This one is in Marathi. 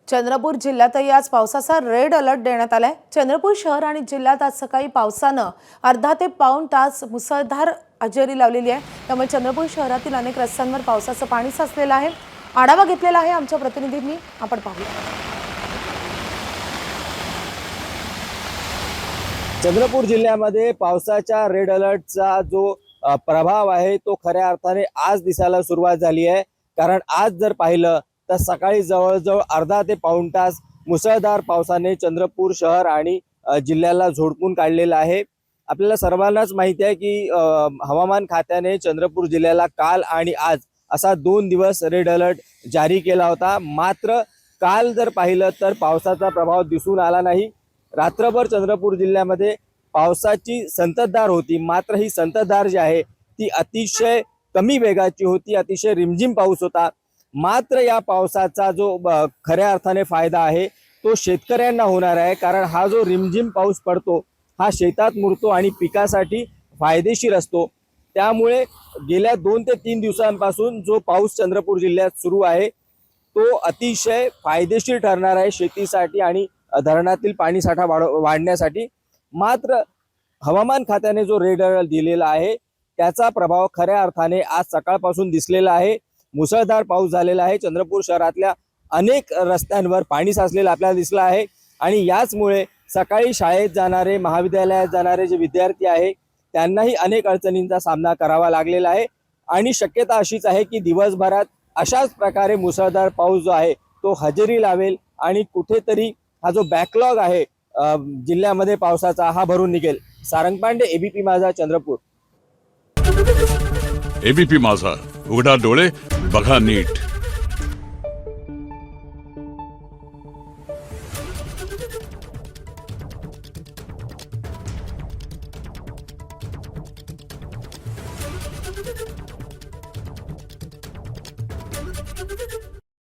चंद्रपूर जिल्ह्यातही आज पावसाचा रेड अलर्ट देण्यात आलाय। चंद्रपूर शहर आणि जिल्ह्यात आज सकाळी पावसानं अर्धा ते पाऊण तास मुसळधार हजेरी लावलेली आहे। त्यामुळे चंद्रपूर शहरातील अनेक रस्त्यांवर पावसाचं पाणी साचलेलं आहे। आढावा घेतलेला आहे आमच्या प्रतिनिधींनी, आपण पाहूया। चंद्रपूर जिल्ह्यामध्ये पावसाच्या रेड अलर्टचा जो प्रभाव आहे तो खऱ्या अर्थाने आज दिसायला सुरुवात झाली आहे। कारण आज जर पाहिलं तर सकाळी जवळजवळ अर्धा ते पाऊण तास मुसळधार पावसाने चंद्रपूर शहर आणि जिल्ह्याला झोडपून काढलेलं आहे। आपल्याला सर्वांनाच माहिती आहे की हवामान खात्याने चंद्रपूर जिल्ह्याला काल आणि आज असा 2 दिवस रेड अलर्ट जारी केला होता। मात्र काल जर पाहिलं तर पावसाचा प्रभाव दिसून आला नाही। रात्रभर चंद्रपूर जिल्ह्यामध्ये पावसाची संततधार होती, मात्र ही संततधार जी आहे ती अतिशय कमी वेगाची होती, अतिशय रिमझिम पाऊस होता। मात्र या पावसाचा जो खऱ्या अर्थाने फायदा आहे तो शेतकऱ्यांना होणार आहे। कारण हा जो रिमझिम पाऊस पडतो हा शेतात मुरतो आणि पिकासाठी फायदेशीर असतो। त्यामुळे गेल्या 2 ते 3 दिवसांपासून जो पाऊस चंद्रपूर जिल्ह्यात सुरू आहे तो अतिशय फायदेशीर ठरणार आहे शेतीसाठी आणि धरणातील पाणीसाठा वाढण्यासाठी। मात्र हवामान खात्याने जो रेड अलर्ट दिलेला आहे त्याचा प्रभाव खऱ्या अर्थाने आज सकाळपासून दिसलेला आहे। मुसळधार पाऊस झालेला आहे। चंद्रपूर शहरातल्या अनेक रस्त्यांवर पाणी साचलेलं आपल्याला दिसलं आहे आणि याचमुळे सकाळी शाळेत जाणारे, महाविद्यालयात जाणारे जे विद्यार्थी आहे त्यांनाही अनेक अडचणींचा सामना करावा लागलेला आहे। आणि शक्यता अशीच आहे की दिवसभरात अशाच प्रकारे मुसळधार पाऊस जो आहे तो हजेरी लावेल आणि कुठेतरी हा जो बॅकलॉग आहे जिल्ह्यामध्ये पावसाचा हा भरून निघेल। सारंग पांडे, एबीपी माझा, चंद्रपूर। एबीपी माझा, उघडा डोळे बघा नीट।